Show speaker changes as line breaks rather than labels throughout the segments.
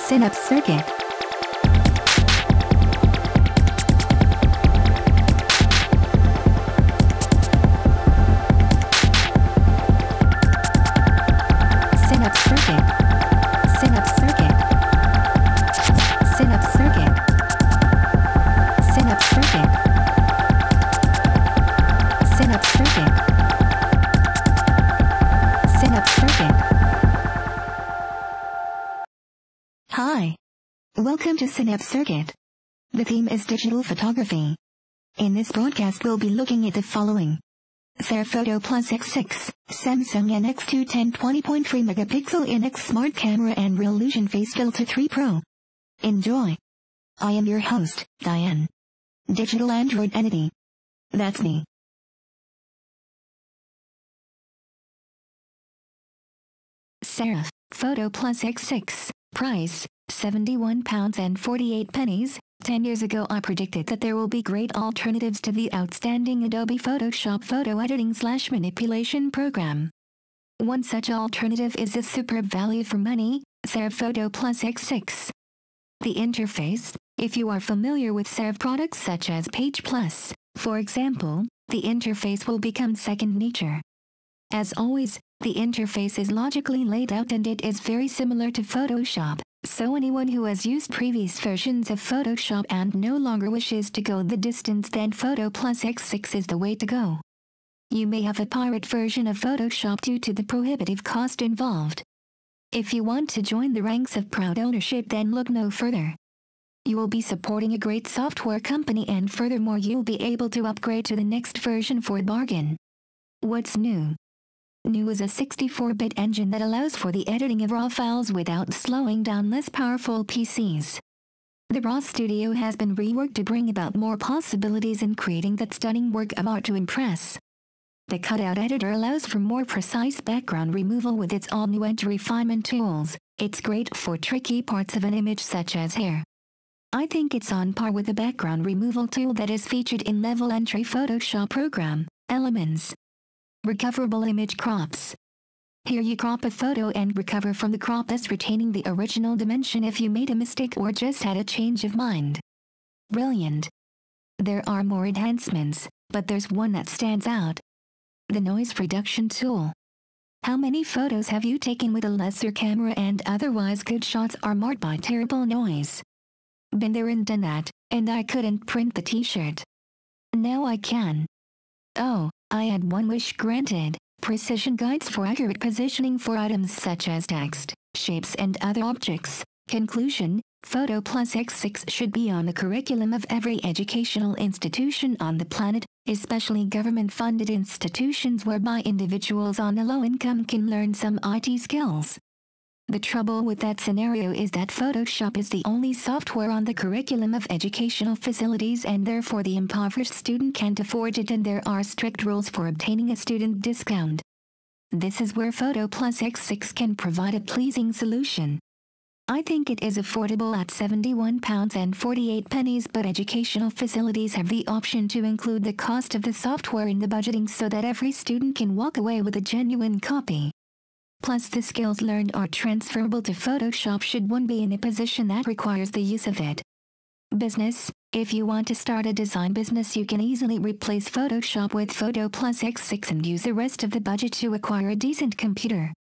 Synapse circuit. Synapse circuit. Synapse circuit. Synapse circuit. Synapse circuit. Synapse circuit. Synapse circuit. Hi. Welcome to Synapse Circuit. The theme is digital photography. In this broadcast we'll be looking at the following. Serif PhotoPlus X6, Samsung NX2 10 20.3 megapixel INX Smart Camera and Reallusion Face Filter 3 Pro. Enjoy. I am your host, Diane. Digital Android Entity. That's me. Serif PhotoPlus X6. Price, £71.48. 10 years ago I predicted that there will be great alternatives to the outstanding Adobe Photoshop photo editing/manipulation program. One such alternative is a superb value for money, Serif PhotoPlus X6. The interface, if you are familiar with Serif products such as PhotoPlus, for example, the interface will become second nature. As always, the interface is logically laid out and it is very similar to Photoshop, so anyone who has used previous versions of Photoshop and no longer wishes to go the distance, then PhotoPlus X6 is the way to go. You may have a pirate version of Photoshop due to the prohibitive cost involved. If you want to join the ranks of proud ownership, then look no further. You will be supporting a great software company, and furthermore you'll be able to upgrade to the next version for a bargain. What's new? New is a 64-bit engine that allows for the editing of RAW files without slowing down less powerful PCs. The RAW Studio has been reworked to bring about more possibilities in creating that stunning work of art to impress. The cutout editor allows for more precise background removal with its all-new edge refinement tools. It's great for tricky parts of an image such as hair. I think it's on par with the background removal tool that is featured in Level Entry Photoshop program, Elements. Recoverable image crops. Here you crop a photo and recover from the crop, thus retaining the original dimension if you made a mistake or just had a change of mind. Brilliant. There are more enhancements, but there's one that stands out. The noise reduction tool. How many photos have you taken with a lesser camera and otherwise good shots are marred by terrible noise? Been there and done that, and I couldn't print the t-shirt. Now I can. Oh, I had one wish granted: precision guides for accurate positioning for items such as text, shapes and other objects. Conclusion: PhotoPlus X6 should be on the curriculum of every educational institution on the planet, especially government-funded institutions whereby individuals on a low income can learn some IT skills. The trouble with that scenario is that Photoshop is the only software on the curriculum of educational facilities, and therefore the impoverished student can't afford it, and there are strict rules for obtaining a student discount. This is where PhotoPlus X6 can provide a pleasing solution. I think it is affordable at £71.48, but educational facilities have the option to include the cost of the software in the budgeting so that every student can walk away with a genuine copy. Plus, the skills learned are transferable to Photoshop should one be in a position that requires the use of it. Business: if you want to start a design business, you can easily replace Photoshop with PhotoPlus X6 and use the rest of the budget to acquire a decent computer.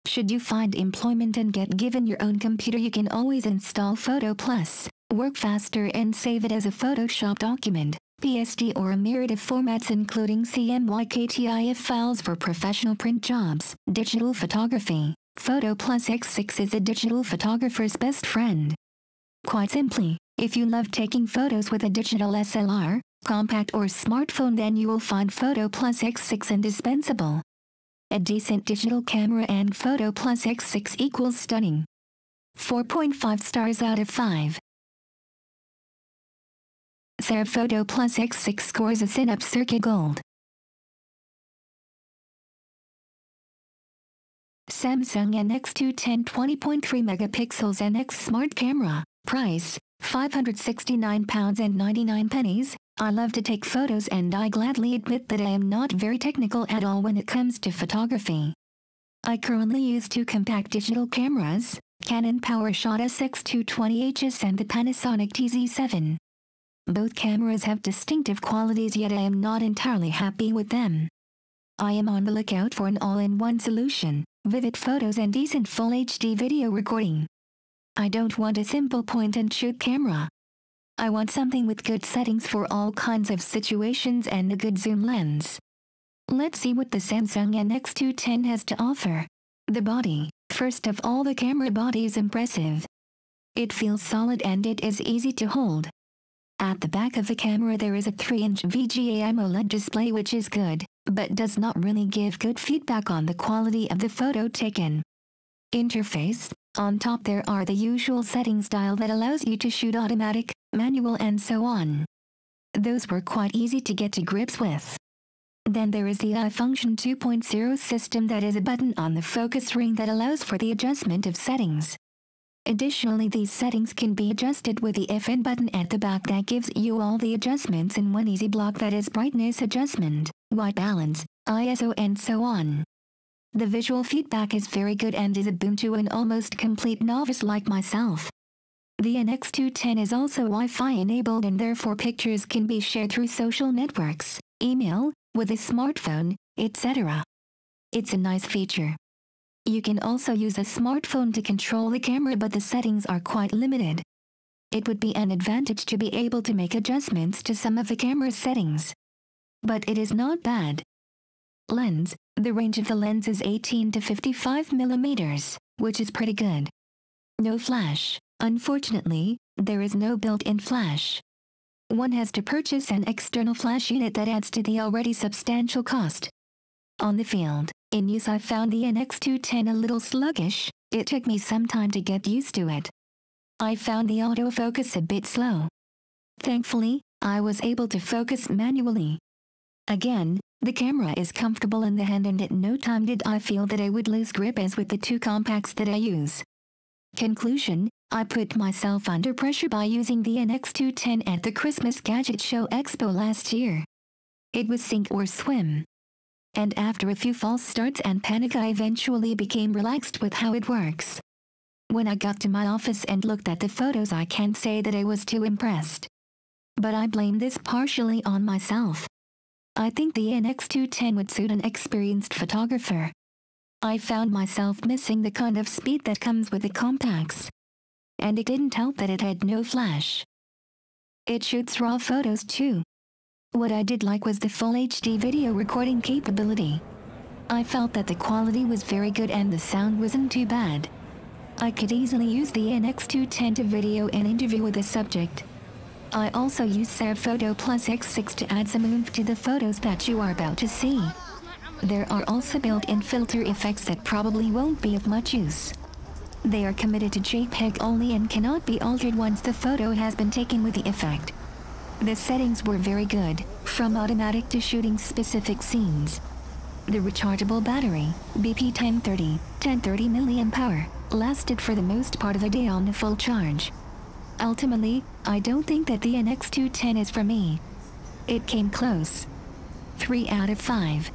Should you find employment and get given your own computer, you can always install PhotoPlus, work faster and save it as a Photoshop document, PSD or a myriad of formats including CMYK/TIFF files for professional print jobs. Digital photography. PhotoPlus X6 is a digital photographer's best friend. Quite simply, if you love taking photos with a digital SLR, compact or smartphone, then you will find PhotoPlus X6 indispensable. A decent digital camera and PhotoPlus X6 equals stunning. 4.5 stars out of 5. Serif PhotoPlus X6 scores a Synapse Circuit Gold. Samsung NX2 10 20.3 megapixels NX Smart Camera. Price, £569.99. I love to take photos, and I gladly admit that I am not very technical at all when it comes to photography. I currently use two compact digital cameras, Canon PowerShot SX220HS and the Panasonic TZ7. Both cameras have distinctive qualities, yet I am not entirely happy with them. I am on the lookout for an all-in-one solution, vivid photos and decent full HD video recording. I don't want a simple point-and-shoot camera. I want something with good settings for all kinds of situations and a good zoom lens. Let's see what the Samsung NX210 has to offer. The body. First of all, the camera body is impressive. It feels solid and it is easy to hold. At the back of the camera there is a 3-inch VGA AMOLED display, which is good, but does not really give good feedback on the quality of the photo taken. Interface. On top there are the usual settings dial that allows you to shoot automatic, manual and so on. Those were quite easy to get to grips with. Then there is the iFunction 2.0 system, that is a button on the focus ring that allows for the adjustment of settings. Additionally, these settings can be adjusted with the FN button at the back that gives you all the adjustments in one easy block, that is brightness adjustment, white balance, ISO and so on. The visual feedback is very good and is a boon to an almost complete novice like myself. The NX210 is also Wi-Fi enabled and therefore pictures can be shared through social networks, email, with a smartphone, etc. It's a nice feature. You can also use a smartphone to control the camera, but the settings are quite limited. It would be an advantage to be able to make adjustments to some of the camera settings. But it is not bad. Lens. The range of the lens is 18 to 55 millimeters, which is pretty good. No flash. Unfortunately, there is no built-in flash. One has to purchase an external flash unit that adds to the already substantial cost. On the field, in use, I found the NX210 a little sluggish. It took me some time to get used to it. I found the autofocus a bit slow. Thankfully, I was able to focus manually. Again, the camera is comfortable in the hand and at no time did I feel that I would lose grip as with the two compacts that I use. Conclusion, I put myself under pressure by using the NX210 at the Christmas Gadget Show Expo last year. It was sink or swim. And after a few false starts and panic, I eventually became relaxed with how it works. When I got to my office and looked at the photos, I can't say that I was too impressed. But I blame this partially on myself. I think the NX210 would suit an experienced photographer. I found myself missing the kind of speed that comes with the compacts. And it didn't help that it had no flash. It shoots raw photos too. What I did like was the full HD video recording capability. I felt that the quality was very good and the sound wasn't too bad. I could easily use the NX210 to video an interview with a subject. I also use Serif PhotoPlus X6 to add some oomph to the photos that you are about to see. There are also built-in filter effects that probably won't be of much use. They are committed to JPEG only and cannot be altered once the photo has been taken with the effect. The settings were very good, from automatic to shooting specific scenes. The rechargeable battery, BP 1030 mAh, lasted for the most part of the day on a full charge. Ultimately, I don't think that the NX210 is for me. It came close. 3 out of 5.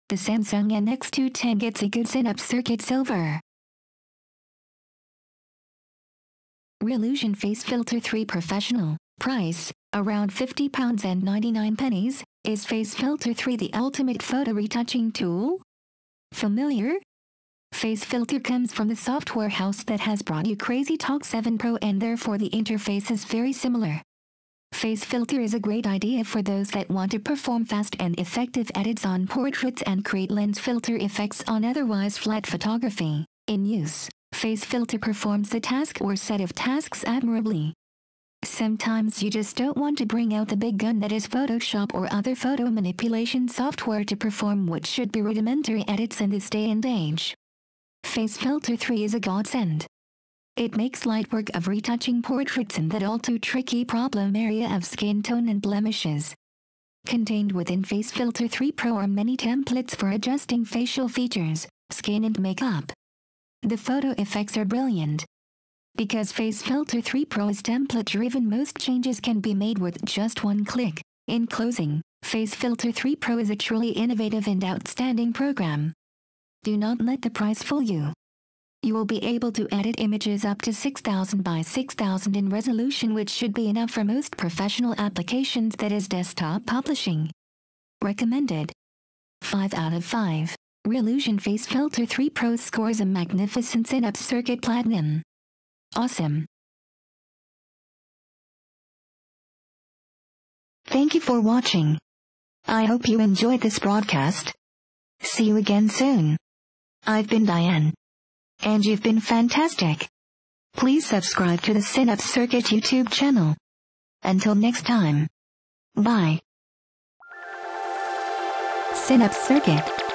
The Samsung NX210 gets a good Synapse circuit silver. Reallusion Face Filter 3 Professional. Price, around £50.99. Is Face Filter 3 the ultimate photo retouching tool? Familiar? Face Filter comes from the software house that has brought you Crazy Talk 7 Pro, and therefore the interface is very similar. Face Filter is a great idea for those that want to perform fast and effective edits on portraits and create lens filter effects on otherwise flat photography. In use, Face Filter performs the task or set of tasks admirably. Sometimes you just don't want to bring out the big gun that is Photoshop or other photo manipulation software to perform what should be rudimentary edits in this day and age. Face Filter 3 is a godsend. It makes light work of retouching portraits in that all too tricky problem area of skin tone and blemishes. Contained within Face Filter 3 Pro are many templates for adjusting facial features, skin and makeup. The photo effects are brilliant. Because Face Filter 3 Pro is template-driven, most changes can be made with just one click. In closing, Face Filter 3 Pro is a truly innovative and outstanding program. Do not let the price fool you. You will be able to edit images up to 6000 by 6000 in resolution, which should be enough for most professional applications, that is desktop publishing. Recommended. 5 out of 5. Reallusion Face Filter 3 Pro scores a magnificent Synapse Circuit Platinum. Awesome. Thank you for watching. I hope you enjoyed this broadcast. See you again soon. I've been Diane. And you've been fantastic. Please subscribe to the Synapse Circuit YouTube channel. Until next time. Bye. Synapse Circuit.